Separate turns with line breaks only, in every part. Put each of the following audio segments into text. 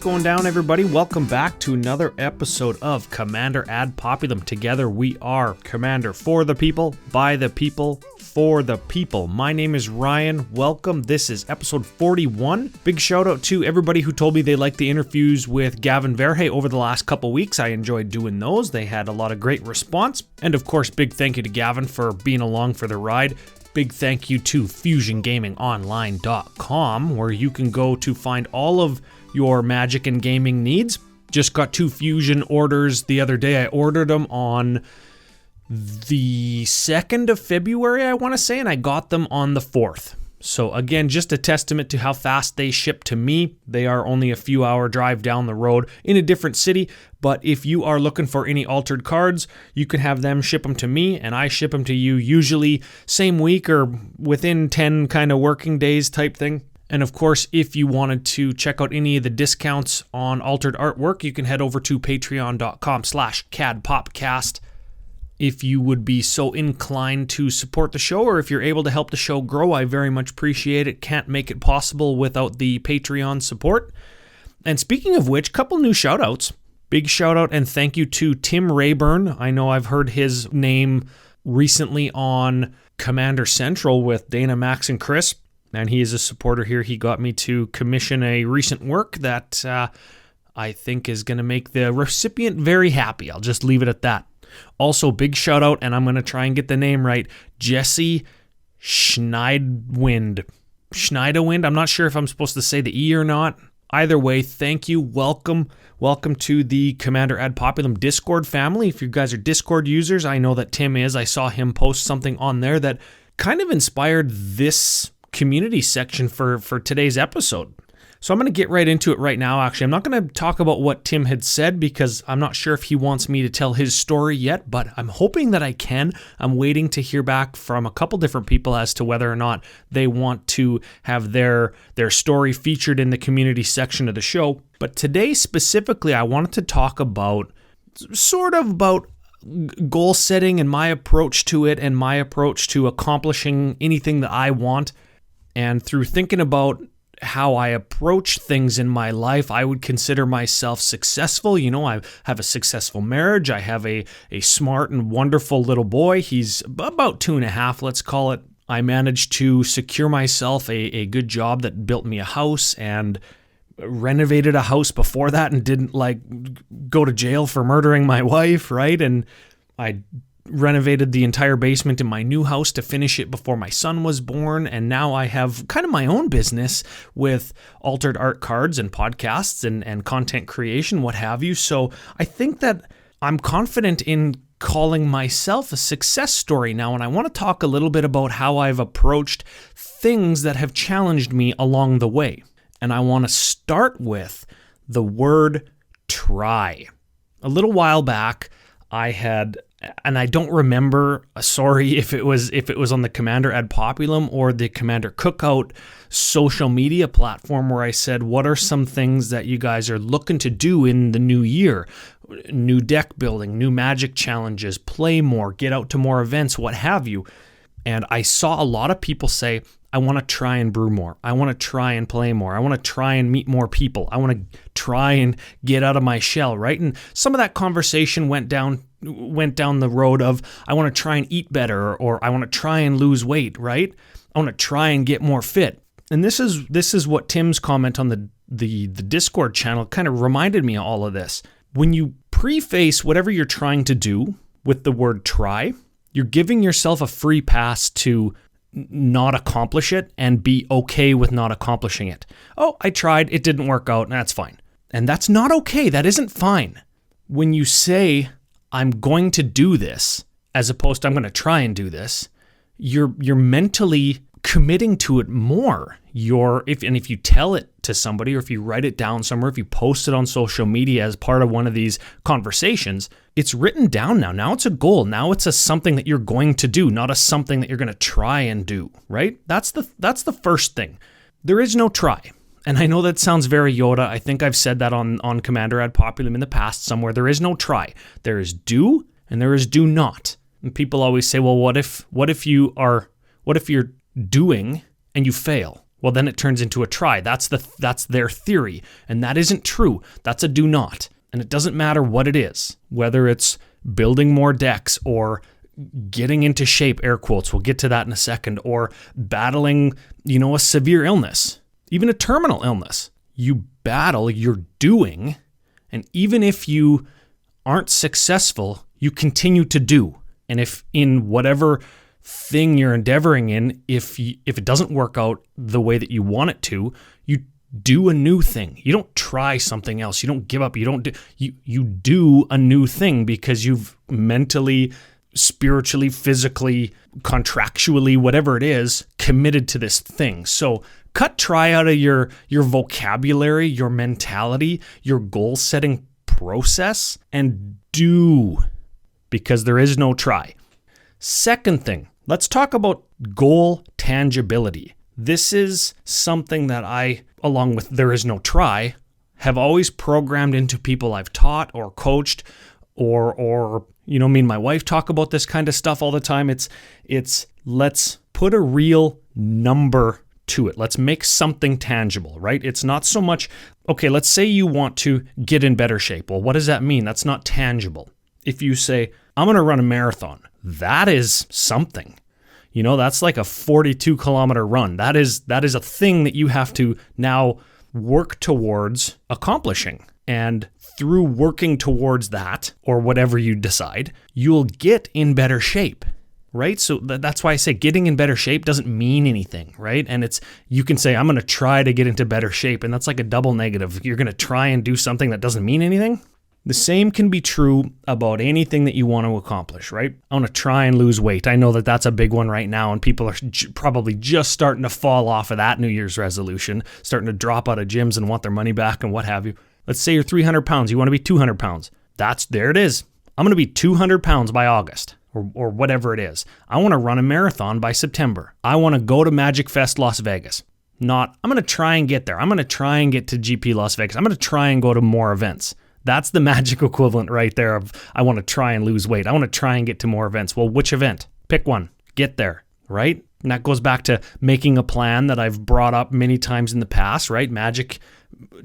going down, everybody? Welcome back to another episode of Commander Ad Populum. Together we are Commander for the people, by the people, for the people. My name is Ryan. Welcome. This is episode 41. Big shout out to everybody who told me they liked the interviews with Gavin Verhey over the last couple weeks. I enjoyed doing those. They had a lot of great response. And of course, big thank you to Gavin for being along for the ride. Big thank you to FusionGamingOnline.com, where you can go to find all of your Magic and gaming needs. Just got 2 Fusion orders the other day. I ordered them on the 2nd of February, I want to say, and I got them on the 4th. So again, just a testament to how fast they ship to me. They are only a few hour drive down the road in a different city, but if you are looking for any altered cards, you can have them ship them to me and I ship them to you usually same week or within 10 kind of working days type thing. And of course, if you wanted to check out any of the discounts on altered artwork, you can head over to patreon.com/cadpopcast. If you would be so inclined to support the show, or if you're able to help the show grow, I very much appreciate it. Can't make it possible without the Patreon support. And speaking of which, couple new shout outs. Big shout out and thank you to Tim Rayburn. I know I've heard his name recently on Commander Central with Dana, Max, and Chris. And he is a supporter here. He got me to commission a recent work that I think is going to make the recipient very happy. I'll just leave it at that. Also, big shout out, and I'm going to try and get the name right, Jesse Schneidwind. Schneiderwind? I'm not sure if I'm supposed to say the E or not. Either way, thank you. Welcome to the Commander Ad Populum Discord family. If you guys are Discord users, I know that Tim is. I saw him post something on there that kind of inspired this community section for today's episode. So I'm going to get right into it right now. Actually, I'm not going to talk about what Tim had said because I'm not sure if he wants me to tell his story yet, but I'm hoping that I can. I'm waiting to hear back from a couple different people as to whether or not they want to have their story featured in the community section of the show. But today specifically, I wanted to talk about goal setting and my approach to it and my approach to accomplishing anything that I want. And through thinking about how I approach things in my life, I would consider myself successful. You know, I have a successful marriage. I have a smart and wonderful little boy. He's about 2.5, let's call it. I managed to secure myself a good job that built me a house and renovated a house before that and didn't go to jail for murdering my wife, right? And I renovated the entire basement in my new house to finish it before my son was born, and now I have kind of my own business with altered art cards and podcasts and content creation, what have you. So I think that I'm confident in calling myself a success story now, and I want to talk a little bit about how I've approached things that have challenged me along the way. And I want to start with the word try. A little while back, I had, and I don't remember, sorry if it was on the Commander Ad Populum or the Commander Cookout social media platform, where I said, what are some things that you guys are looking to do in the new year? New deck building, new Magic challenges, play more, get out to more events, what have you. And I saw a lot of people say, I want to try and brew more. I want to try and play more. I want to try and meet more people. I want to try and get out of my shell, right? And some of that conversation went down the road of, I want to try and eat better, or I want to try and lose weight, right? I want to try and get more fit. And this is what Tim's comment on the Discord channel kind of reminded me of all of this. When you preface whatever you're trying to do with the word try, you're giving yourself a free pass to not accomplish it and be okay with not accomplishing it. Oh, I tried, it didn't work out, that's fine. And that's not okay, that isn't fine. When you say, I'm going to do this, as opposed to I'm going to try and do this, you're mentally committing to it more. If you tell it to somebody, or if you write it down somewhere, if you post it on social media as part of one of these conversations, it's written down now. Now it's a goal. Now it's something that you're going to do, not a something that you're going to try and do, right? That's the first thing. There is no try. And I know that sounds very Yoda. I think I've said that on Commander Ad Populum in the past somewhere. There is no try. There is do and there is do not. And people always say, well, what if you're doing and you fail? Well, then it turns into a try. That's their theory. And that isn't true. That's a do not. And it doesn't matter what it is, whether it's building more decks or getting into shape, air quotes, we'll get to that in a second, or battling, a severe illness, even a terminal illness. You battle, you're doing, and even if you aren't successful, you continue to do. And if in whatever thing you're endeavoring in, if it doesn't work out the way that you want it to, you do a new thing. You don't try something else. You don't give up. You do a new thing because you've mentally, spiritually, physically, contractually, whatever it is, committed to this thing. So cut try out of your vocabulary, your mentality, your goal setting process, and do, because there is no try. Second thing, let's talk about goal tangibility. This is something that I, along with there is no try, have always programmed into people I've taught or coached, or me and my wife talk about this kind of stuff all the time. It's let's put a real number to it. Let's make something tangible, right? It's not so much, okay, let's say you want to get in better shape. Well, what does that mean? That's not tangible. If you say, I'm going to run a marathon, that is something. That's like a 42-kilometer run. That is a thing that you have to now work towards accomplishing. And through working towards that, or whatever you decide, you'll get in better shape, right? So that's why I say getting in better shape doesn't mean anything, right? And you can say, I'm going to try to get into better shape, and that's like a double negative. You're going to try and do something that doesn't mean anything. The same can be true about anything that you want to accomplish, right? I want to try and lose weight. I know that that's a big one right now, and people are probably just starting to fall off of that New Year's resolution, starting to drop out of gyms and want their money back and what have you. Let's say you're 300 pounds. You want to be 200 pounds. There it is. I'm going to be 200 pounds by August or whatever it is. I want to run a marathon by September. I want to go to Magic Fest Las Vegas. Not, I'm going to try and get there. I'm going to try and get to GP Las Vegas. I'm going to try and go to more events. That's the magic equivalent right there of I want to try and lose weight. I want to try and get to more events. Well, which event? Pick one. Get there, right? And that goes back to making a plan that I've brought up many times in the past, right? Magic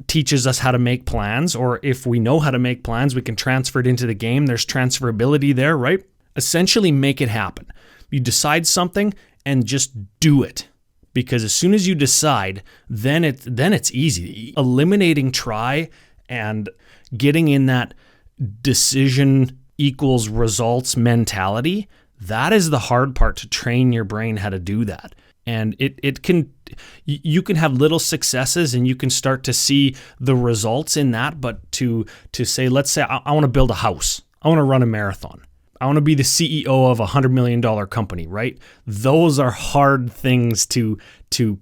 teaches us how to make plans, or if we know how to make plans, we can transfer it into the game. There's transferability there, right? Essentially make it happen. You decide something and just do it. Because as soon as you decide, then it's easy. Eliminating try and getting in that decision equals results mentality, that is the hard part, to train your brain how to do that. And you can have little successes and you can start to see the results in that, but to say, let's say I want to build a house. I want to run a marathon. I want to be the CEO of a $100 million company, right? Those are hard things to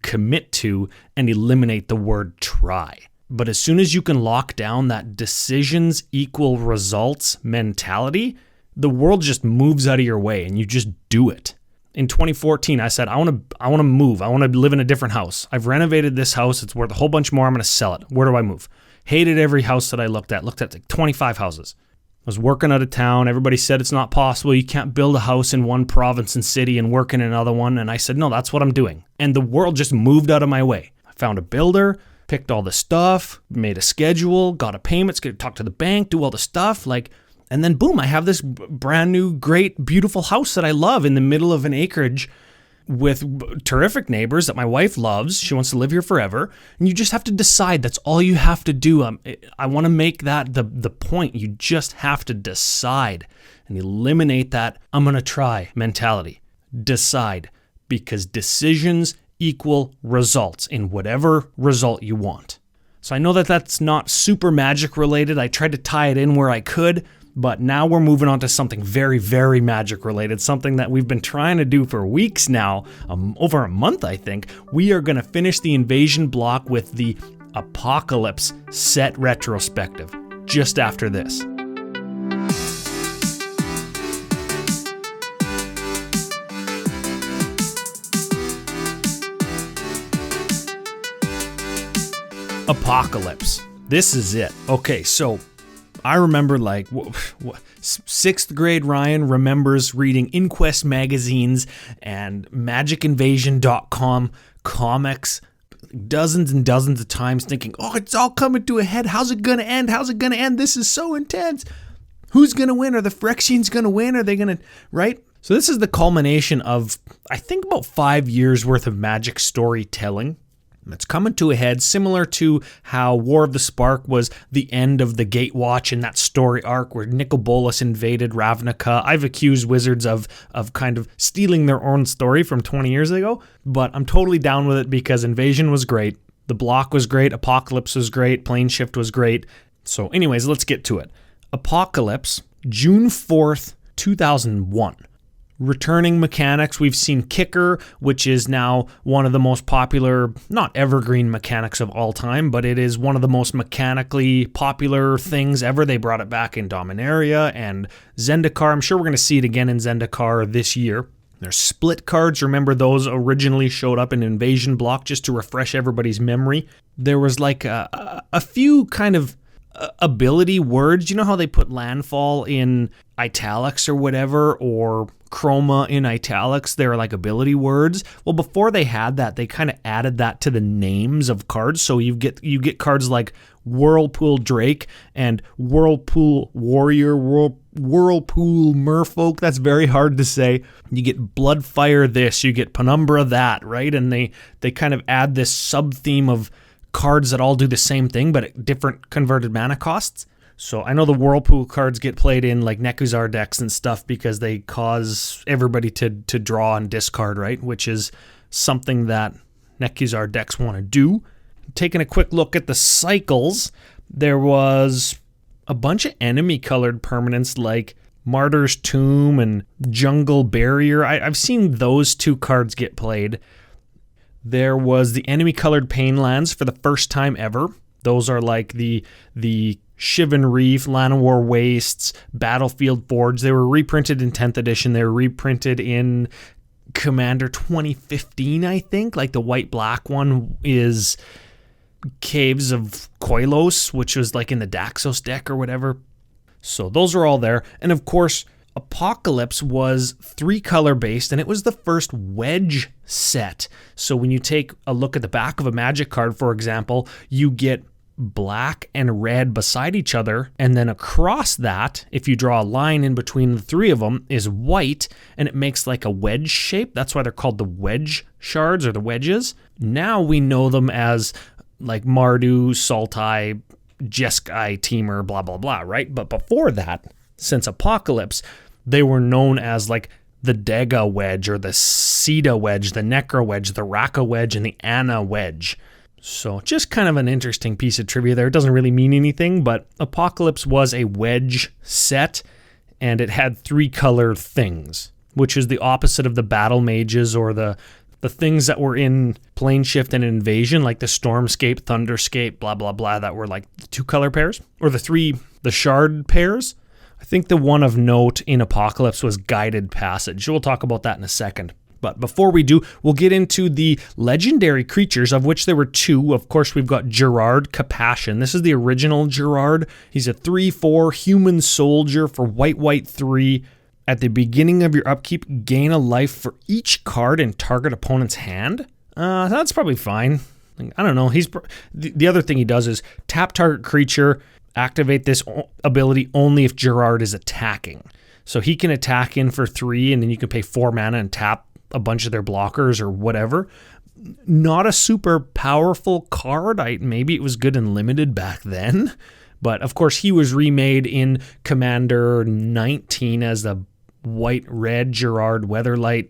commit to and eliminate the word try. But as soon as you can lock down that decisions equal results mentality, the world just moves out of your way and you just do it. In 2014, I said, I want to move. I want to live in a different house. I've renovated this house. It's worth a whole bunch more. I'm going to sell it. Where do I move? Hated every house that I looked at like 25 houses. I was working out of town. Everybody said it's not possible. You can't build a house in one province and city and work in another one. And I said, no, that's what I'm doing. And the world just moved out of my way. I found a builder, picked all the stuff, made a schedule, got a payment, talk to the bank, do all the stuff, and then boom, I have this brand new, great, beautiful house that I love in the middle of an acreage with terrific neighbors that my wife loves. She wants to live here forever. And you just have to decide. That's all you have to do. I want to make that the point. You just have to decide and eliminate that I'm going to try mentality. Decide, because decisions equal results in whatever result you want. So I know that that's not super magic related. I tried to tie it in where I could, but now we're moving on to something very, very magic related, something that we've been trying to do for weeks now, over a month, I think. We are going to finish the invasion block with the Apocalypse Set Retrospective just after this. Apocalypse. This is it. Okay, so I remember sixth grade Ryan remembers reading Inquest magazines and MagicInvasion.com comics dozens and dozens of times thinking, oh, it's all coming to a head. How's it going to end? How's it going to end? This is so intense. Who's going to win? Are the Phyrexians going to win? Are they going to, right? So this is the culmination of, I think, about 5 years worth of Magic storytelling. It's coming to a head, similar to how War of the Spark was the end of the Gatewatch in that story arc where Nicol Bolas invaded Ravnica. I've accused Wizards of kind of stealing their own story from 20 years ago, but I'm totally down with it because Invasion was great, the block was great, Apocalypse was great, Plane Shift was great. So anyways, let's get to it. Apocalypse, June 4th, 2001. Returning mechanics, we've seen Kicker, which is now one of the most popular, not evergreen mechanics of all time, but it is one of the most mechanically popular things ever. They brought it back in Dominaria and Zendikar. I'm sure we're going to see it again in Zendikar this year. There's split cards. Remember those originally showed up in Invasion block, just to refresh everybody's memory. There was like a few kind of ability words. You know how they put landfall in italics or whatever, or chroma in italics? They're like ability words. Well, before they had that, they kind of added that to the names of cards. So you get cards like Whirlpool Drake and Whirlpool Warrior, Whirlpool Merfolk. That's very hard to say. You get Bloodfire this, you get Penumbra that, right? And they kind of add this sub-theme of cards that all do the same thing, but at different converted mana costs. So I know the Whirlpool cards get played in like Nekuzar decks and stuff because they cause everybody to draw and discard, right? Which is something that Nekuzar decks want to do. Taking a quick look at the cycles, there was a bunch of enemy colored permanents like Martyr's Tomb and Jungle Barrier. I've seen those two cards get played. There was the enemy colored Painlands for the first time ever. Those are like the Shivan Reef, Llanowar Wastes, Battlefield Forge. They were reprinted in 10th edition. They were reprinted in Commander 2015, I think. Like the white-black one is Caves of Koilos, which was like in the Daxos deck or whatever. So those are all there. And of course, Apocalypse was 3-color based, and it was the first wedge set. So when you take a look at the back of a Magic card, for example, you get black and red beside each other, and then across that, if you draw a line in between the three of them, is white, and it makes like a wedge shape. That's why they're called the wedge shards or the wedges. Now we know them as like Mardu, Sultai, Jeskai, Temur, blah, blah, blah, right? But before that, since Apocalypse, they were known as like the Dega wedge or the Sida wedge, the Necra wedge, the Raka wedge, and the Anna wedge. So just kind of an interesting piece of trivia there. It doesn't really mean anything, but Apocalypse was a wedge set, and it had 3-color things, which is the opposite of the Battle Mages or the things that were in Plane Shift and Invasion, like the Stormscape, Thunderscape, blah, blah, blah, that were like the 2-color pairs, or the shard pairs. I think the one of note in Apocalypse was Guided Passage. We'll talk about that in a second. But before we do, we'll get into the legendary creatures, of which there were 2. Of course, we've got Gerard Capashen. This is the original Gerard. He's a 3/4 human soldier for white 3. At the beginning of your upkeep, gain a life for each card in target opponent's hand. That's probably fine. I don't know. The other thing he does is tap target creature, activate this ability only if Gerard is attacking. So he can attack in for 3, and then you can pay 4 mana and tap a bunch of their blockers or whatever. Not a super powerful card. Maybe it was good and limited back then. But of course, he was remade in Commander 19 as the white-red Gerard Weatherlight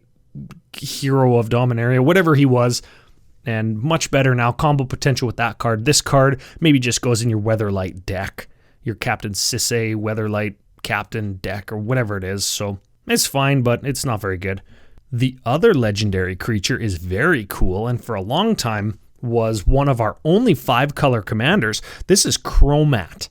hero of Dominaria, whatever he was. And much better now. Combo potential with that card. This card maybe just goes in your Weatherlight deck. Your Captain Sisse Weatherlight Captain deck or whatever it is. So it's fine, but it's not very good. The other legendary creature is very cool, and for a long time was one of our only 5-color commanders. This is Chromat.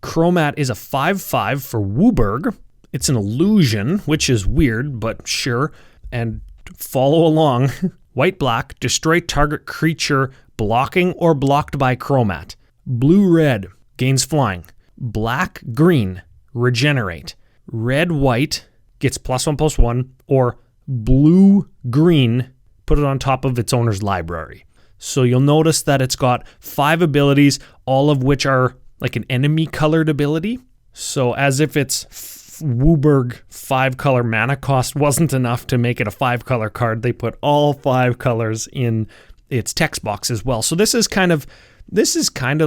Chromat is a 5/5 for Wooburg. It's an illusion, which is weird, but sure. And follow along. White-black, destroy target creature blocking or blocked by Chromat. Blue-red, gains flying. Black-green, regenerate. Red-white, gets +1/+1, or blue-green, put it on top of its owner's library. So you'll notice that it's got 5 abilities, all of which are like an enemy colored ability. So as if its Wooburg 5-color mana cost wasn't enough to make it a 5-color card, they put all 5 colors in its text box as well. So this is kind of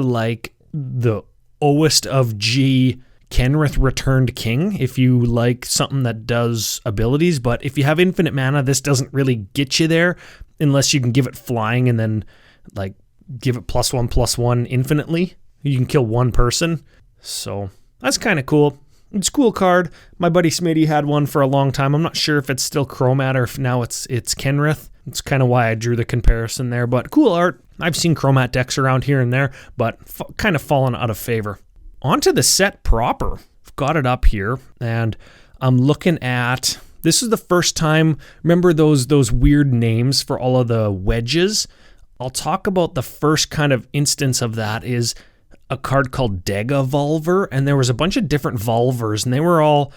like the Oest of G Kenrith Returned King, if you like something that does abilities. But if you have infinite mana, this doesn't really get you there unless you can give it flying and then like give it +1/+1 infinitely. You can kill one person. So that's kind of cool. It's a cool card. My buddy Smitty had one for a long time. I'm not sure if it's still Chromat or if now it's Kenrith. It's kind of why I drew the comparison there, but cool art. I've seen Chromat decks around here and there, but kind of fallen out of favor. On to the set proper. I've got it up here, and I'm looking at... This is the first time... Remember those weird names for all of the wedges? I'll talk about the first kind of instance of that is a card called Degevolver, and there was a bunch of different Volvers, and they were all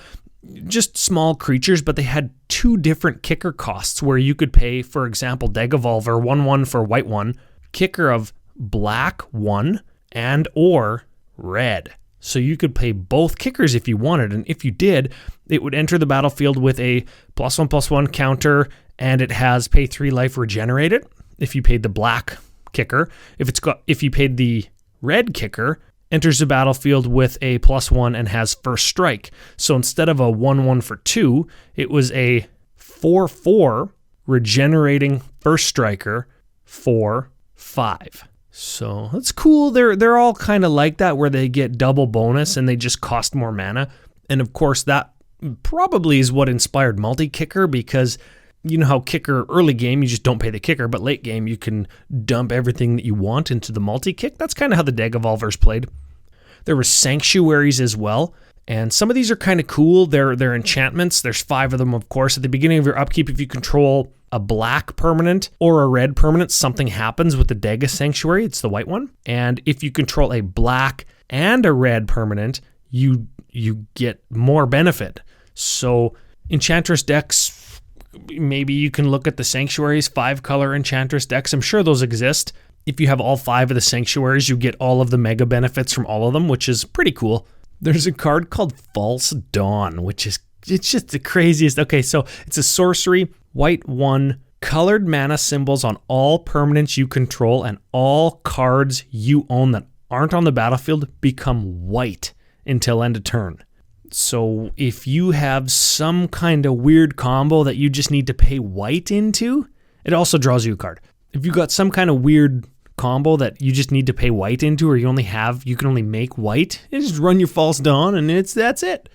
just small creatures, but they had 2 different kicker costs where you could pay, for example, Degevolver, 1/1 for white 1, kicker of black 1, and or red. So you could pay both kickers if you wanted, and if you did, it would enter the battlefield with a +1/+1 counter, and it has pay 3 life regenerated if you paid the black kicker. If you paid the red kicker, enters the battlefield with a +1 and has first strike. So instead of a 1/1 for 2, it was a 4/4 regenerating first striker for 5. So that's cool. They're all kind of like that, where they get double bonus and they just cost more mana. And of course, that probably is what inspired multi-kicker, because you know how kicker early game, you just don't pay the kicker, but late game, you can dump everything that you want into the multi-kick. That's kind of how the Degevolvers played. There were sanctuaries as well, and some of these are kind of cool. They're enchantments. There's 5 of them, of course. At the beginning of your upkeep, if you control a black permanent or a red permanent, something happens with the Dega Sanctuary. It's the white one. And if you control a black and a red permanent, you get more benefit. So Enchantress decks, maybe you can look at the Sanctuaries, 5-color Enchantress decks. I'm sure those exist. If you have all 5 of the Sanctuaries, you get all of the mega benefits from all of them, which is pretty cool. There's a card called False Dawn, it's just the craziest. Okay, so it's a sorcery, white 1, colored mana symbols on all permanents you control and all cards you own that aren't on the battlefield become white until end of turn. So if you have some kind of weird combo that you just need to pay white into, it also draws you a card. If you got some kind of weird combo that you just need to pay white into, or you can only make white, you just run your False Dawn and that's it.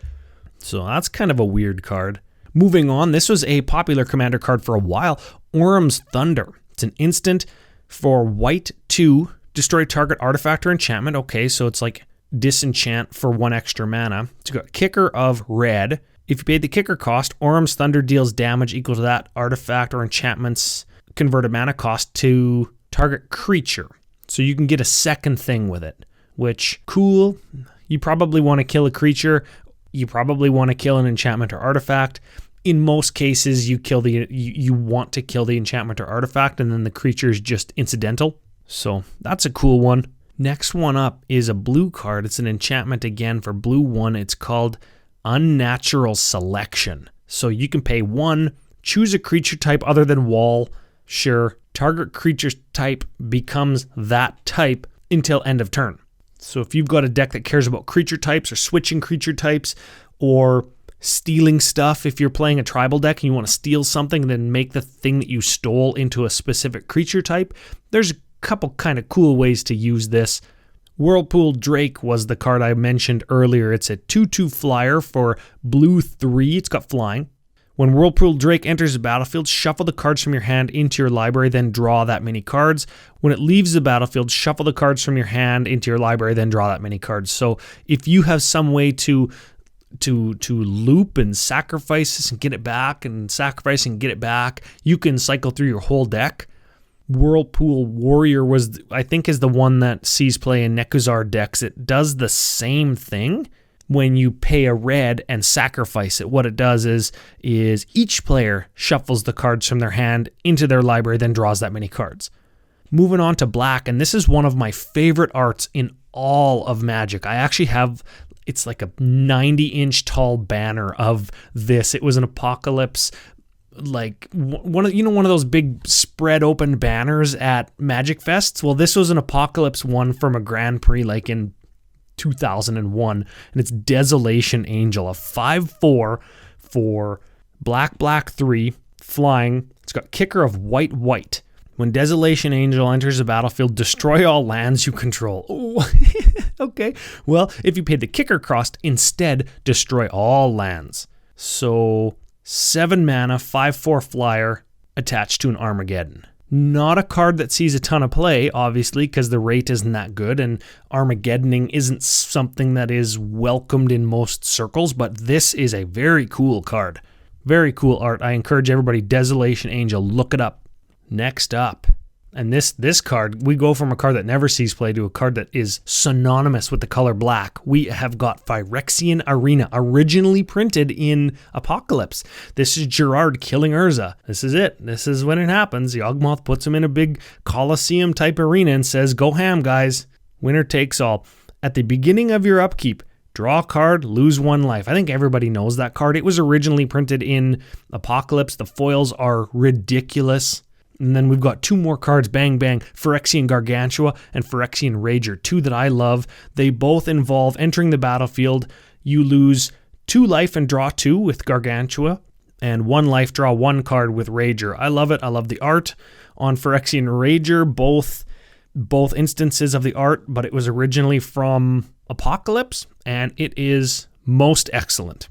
So that's kind of a weird card. Moving on, this was a popular commander card for a while, Orum's Thunder. It's an instant for white 2, destroy target artifact or enchantment. Okay, so it's like disenchant for 1 extra mana. It's got kicker of red. If you paid the kicker cost, Orum's Thunder deals damage equal to that artifact or enchantment's converted mana cost to target creature. So you can get a second thing with it, which, cool. You probably want to kill a creature. You probably want to kill an enchantment or artifact. In most cases, you want to kill the enchantment or artifact, and then the creature is just incidental. So that's a cool one. Next one up is a blue card. It's an enchantment again for blue 1. It's called Unnatural Selection. So you can pay 1, choose a creature type other than wall. Sure, target creature type becomes that type until end of turn. So if you've got a deck that cares about creature types or switching creature types or stealing stuff, if you're playing a tribal deck and you want to steal something and then make the thing that you stole into a specific creature type, there's a couple kind of cool ways to use this. Whirlpool Drake was the card I mentioned earlier. It's a 2/2 flyer for blue 3. It's got flying. When Whirlpool Drake enters the battlefield, shuffle the cards from your hand into your library, then draw that many cards. When it leaves the battlefield, shuffle the cards from your hand into your library, then draw that many cards. So if you have some way to loop and sacrifice this and get it back, and sacrifice and get it back, you can cycle through your whole deck. Whirlpool Warrior is the one that sees play in Nekuzar decks. It does the same thing. When you pay a red and sacrifice it, what it does is each player shuffles the cards from their hand into their library, then draws that many cards. Moving on to black, and this is one of my favorite arts in all of Magic. I actually have, it's like a 90-inch tall banner of this. It was an Apocalypse, like one of those big spread open banners at Magic Fests. Well, this was an Apocalypse one from a Grand Prix like in 2001, and it's Desolation Angel, a 5/4 for black 3 flying. It's got kicker of white. When Desolation Angel enters the battlefield, destroy all lands you control. Oh, okay. Well, if you paid the kicker cost, instead destroy all lands. So 7 mana, 5/4 flyer attached to an Armageddon. Not a card that sees a ton of play, obviously, because the rate isn't that good, and Armageddoning isn't something that is welcomed in most circles, but this is a very cool card. Very cool art. I encourage everybody, Desolation Angel, look it up. Next up, and this card, we go from a card that never sees play to a card that is synonymous with the color black. We have got Phyrexian Arena, originally printed in Apocalypse. This is Gerard killing Urza. This is it. This is when it happens. Yawgmoth puts him in a big Colosseum type arena and says, go ham, guys. Winner takes all. At the beginning of your upkeep, draw a card, lose 1 life. I think everybody knows that card. It was originally printed in Apocalypse. The foils are ridiculous. And then we've got 2 more cards, bang, bang, Phyrexian Gargantua and Phyrexian Rager, 2 that I love. They both involve entering the battlefield. You lose 2 life and draw 2 with Gargantua, and 1 life, draw 1 card with Rager. I love it. I love the art on Phyrexian Rager, both instances of the art, but it was originally from Apocalypse, and it is most excellent.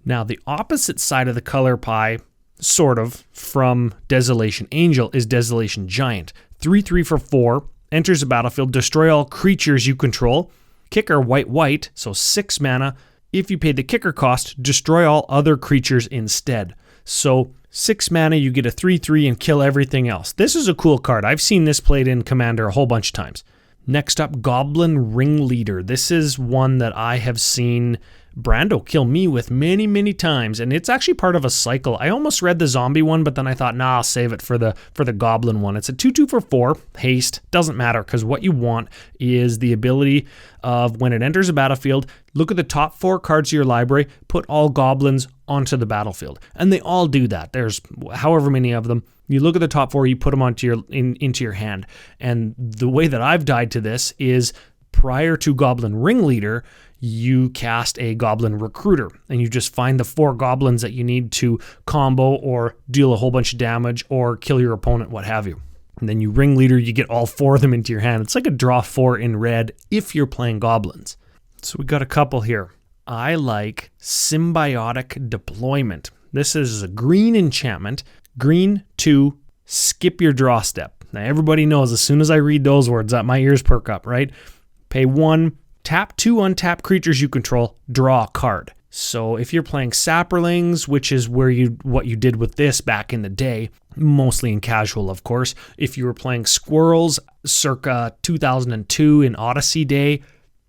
Now, the opposite side of the color pie, sort of, from Desolation Angel is Desolation Giant. 3/3 for 4, enters the battlefield, destroy all creatures you control. Kicker white, so 6 mana. If you pay the kicker cost, destroy all other creatures instead. So 6 mana, you get a 3/3 and kill everything else. This is a cool card. I've seen this played in Commander a whole bunch of times. Next up, Goblin Ringleader. This is one that I have seen Brando kill me with many, many times, and it's actually part of a cycle. I almost read the zombie one, but then I thought, nah, I'll save it for the Goblin one. It's a 2/2 for 4, haste, doesn't matter, because what you want is the ability of when it enters a battlefield, look at the top 4 cards of your library, put all goblins onto the battlefield, and they all do that. There's however many of them. You look at the top 4, you put them onto into your hand, and the way that I've died to this is prior to Goblin Ringleader, you cast a Goblin Recruiter, and you just find the 4 goblins that you need to combo or deal a whole bunch of damage or kill your opponent, what have you. And then you Ringleader, you get all 4 of them into your hand. It's like a draw 4 in red if you're playing goblins. So we got a couple here. I like Symbiotic Deployment. This is a green enchantment. Green 2, skip your draw step. Now everybody knows as soon as I read those words that my ears perk up, right? Pay 1, tap 2 untap creatures you control, draw a card. So if you're playing Saprolings, which is what you did with this back in the day, mostly in casual, of course. If you were playing Squirrels circa 2002 in Odyssey Day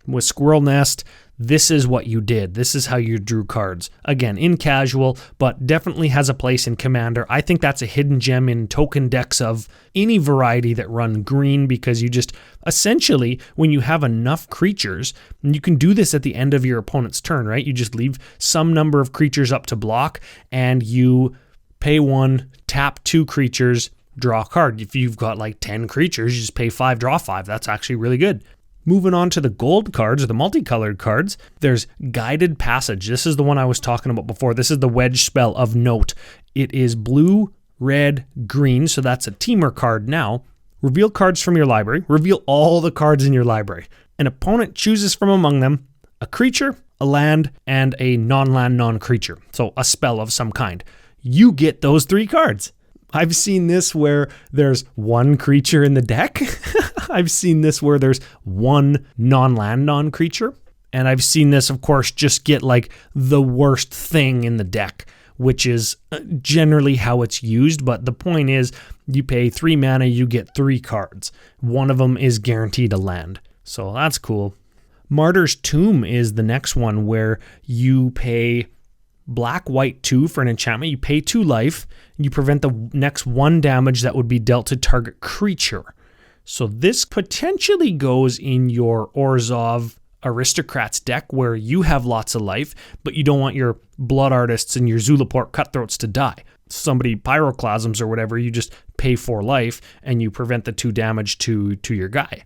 with Squirrel Nest, this is what you did. This is how you drew cards. Again, in casual, but definitely has a place in Commander. I think that's a hidden gem in token decks of any variety that run green, because you just, essentially, when you have enough creatures, and you can do this at the end of your opponent's turn, right? You just leave some number of creatures up to block, and you pay 1, tap 2 creatures, draw a card. If you've got like 10 creatures, you just pay 5, draw 5. That's actually really good. Moving on to the gold cards, or the multicolored cards, there's Guided Passage. This is the one I was talking about before. This is the wedge spell of note. It is blue, red, green, so that's a teamer card now. Reveal cards from your library. Reveal all the cards in your library. An opponent chooses from among them a creature, a land, and a non-land, non-creature. So a spell of some kind. You get those 3 cards. I've seen this where there's 1 creature in the deck. I've seen this where there's 1 non-land, non-creature. And I've seen this, of course, just get like the worst thing in the deck, which is generally how it's used. But the point is, you pay 3 mana, you get 3 cards. One of them is guaranteed a land. So that's cool. Martyr's Tomb is the next one where you pay black-white 2 for an enchantment. You pay 2 life. You prevent the next 1 damage that would be dealt to target creature. So this potentially goes in your Orzhov Aristocrats deck where you have lots of life, but you don't want your Blood Artists and your Zulaport Cutthroats to die. Somebody Pyroclasms or whatever, you just pay 4 life and you prevent the 2 damage to your guy.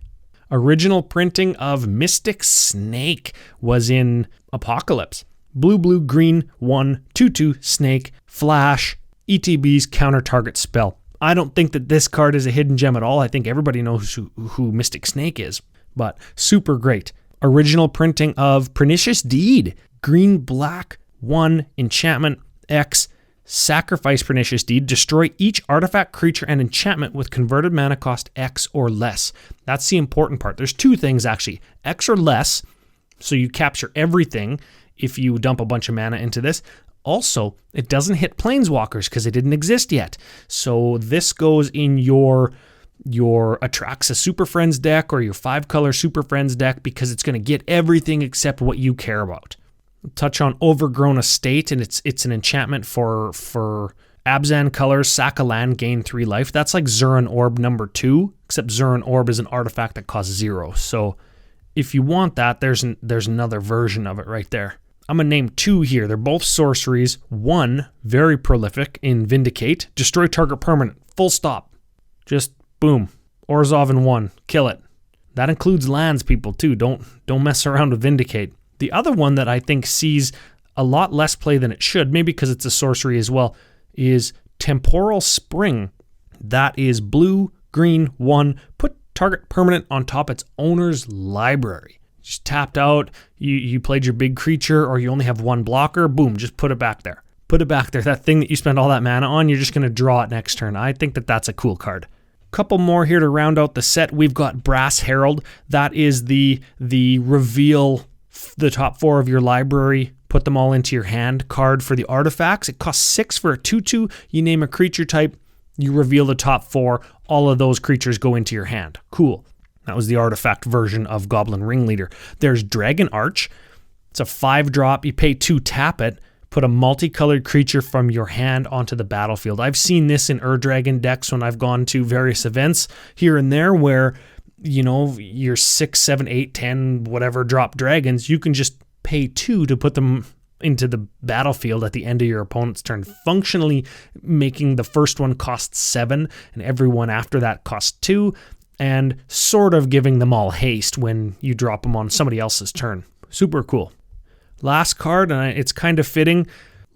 Original printing of Mystic Snake was in Apocalypse. Blue, blue, green, 1, 2/2, Snake, Flash, ETB's counter target spell. I don't think that this card is a hidden gem at all. I think everybody knows who Mystic Snake is, but super great. Original printing of Pernicious Deed. Green, black, 1, enchantment, X, sacrifice Pernicious Deed. Destroy each artifact, creature, and enchantment with converted mana cost X or less. That's the important part. There's 2 things actually. X or less, so you capture everything if you dump a bunch of mana into this. Also, it doesn't hit Planeswalkers because it didn't exist yet. So this goes in your Atraxa Super Friends deck or your 5-color Super Friends deck because it's going to get everything except what you care about. We'll touch on Overgrown Estate, and it's an enchantment for Abzan colors, sack a land, gain 3 life. That's like Zuran Orb number 2, except Zuran Orb is an artifact that costs 0. So if you want that, there's another version of it right there. I'm going to name 2 here. They're both sorceries. 1, very prolific in Vindicate. Destroy target permanent. Full stop. Just boom. Orzhov in 1. Kill it. That includes lands, people, too. Don't mess around with Vindicate. The other one that I think sees a lot less play than it should, maybe because it's a sorcery as well, is Temporal Spring. That is blue, green, 1. Put target permanent on top its owner's library. Just tapped out, you played your big creature, or you only have 1 blocker, boom, just put it back there. Put it back there. That thing that you spend all that mana on, you're just going to draw it next turn. I think that that's a cool card. Couple more here to round out the set. We've got Brass Herald. That is the reveal the top 4 of your library, put them all into your hand card for the artifacts. It costs 6 for a 2/2. You name a creature type, you reveal the top 4. All of those creatures go into your hand. Cool. That was the artifact version of Goblin Ringleader. There's Dragon Arch. It's a 5-drop. You pay 2, tap it. Put a multicolored creature from your hand onto the battlefield. I've seen this in Dragon decks when I've gone to various events here and there where, you know, your 6, 7, 8, 10, whatever drop dragons, you can just pay 2 to put them into the battlefield at the end of your opponent's turn, functionally making the first one cost 7 and every one after that cost 2, and sort of giving them all haste when you drop them on somebody else's turn. Super cool. Last card, and it's kind of fitting,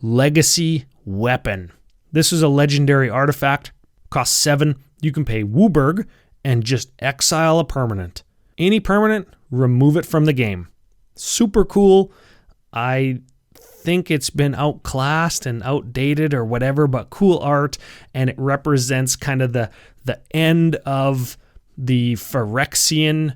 Legacy Weapon. This is a legendary artifact, costs 7. You can pay Wooburg and just exile a permanent. Any permanent, remove it from the game. Super cool. I think it's been outclassed and outdated or whatever, but cool art, and it represents kind of the end of the Ferexian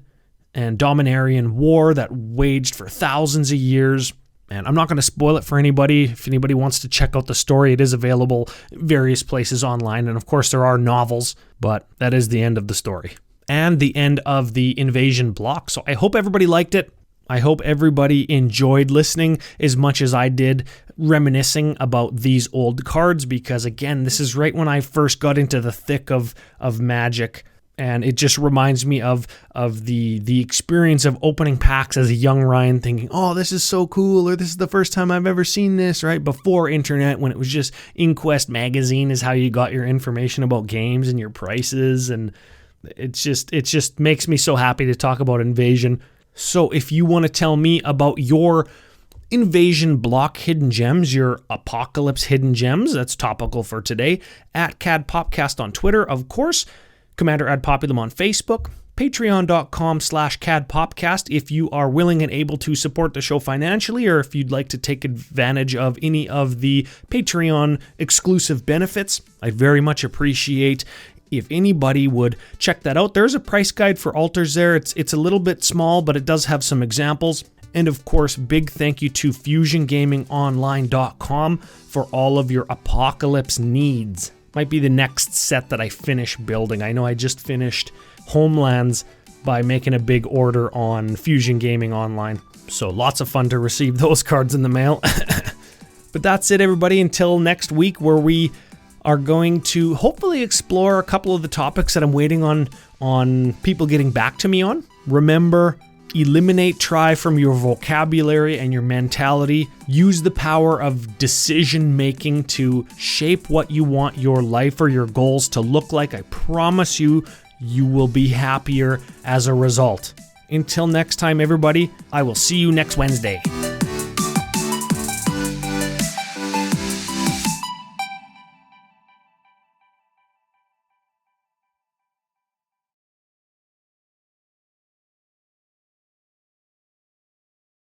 and Dominarian war that waged for thousands of years. And I'm not going to spoil it for anybody. If anybody wants to check out the story, it is available various places online. And of course, there are novels, but that is the end of the story. And the end of the invasion block. So I hope everybody liked it. I hope everybody enjoyed listening as much as I did, reminiscing about these old cards, because again, this is right when I first got into the thick of Magic. And it just reminds me of the experience of opening packs as a young Ryan, thinking, oh, this is so cool, or this is the first time I've ever seen this, right? Before internet, when it was just Inquest magazine is how you got your information about games and your prices. And it just makes me so happy to talk about Invasion. So if you want to tell me about your Invasion block hidden gems, your Apocalypse hidden gems, that's topical for today, at CADPopcast on Twitter, of course. Commander Ad Populum on Facebook, patreon.com/CADPopcast if you are willing and able to support the show financially, or if you'd like to take advantage of any of the Patreon exclusive benefits. I very much appreciate if anybody would check that out. There's a price guide for altars there. It's a little bit small, but it does have some examples. And of course, big thank you to FusionGamingOnline.com for all of your Apocalypse needs. Might be the next set that I finish building. I know I just finished Homelands by making a big order on Fusion Gaming Online. So lots of fun to receive those cards in the mail. But that's it, everybody. Until next week, where we are going to hopefully explore a couple of the topics that I'm waiting on on people getting back to me on. Remember, eliminate try from your vocabulary and your mentality. Use the power of decision making to shape what you want your life or your goals to look like. I promise you, you will be happier as a result. Until next time, everybody, I will see you next Wednesday.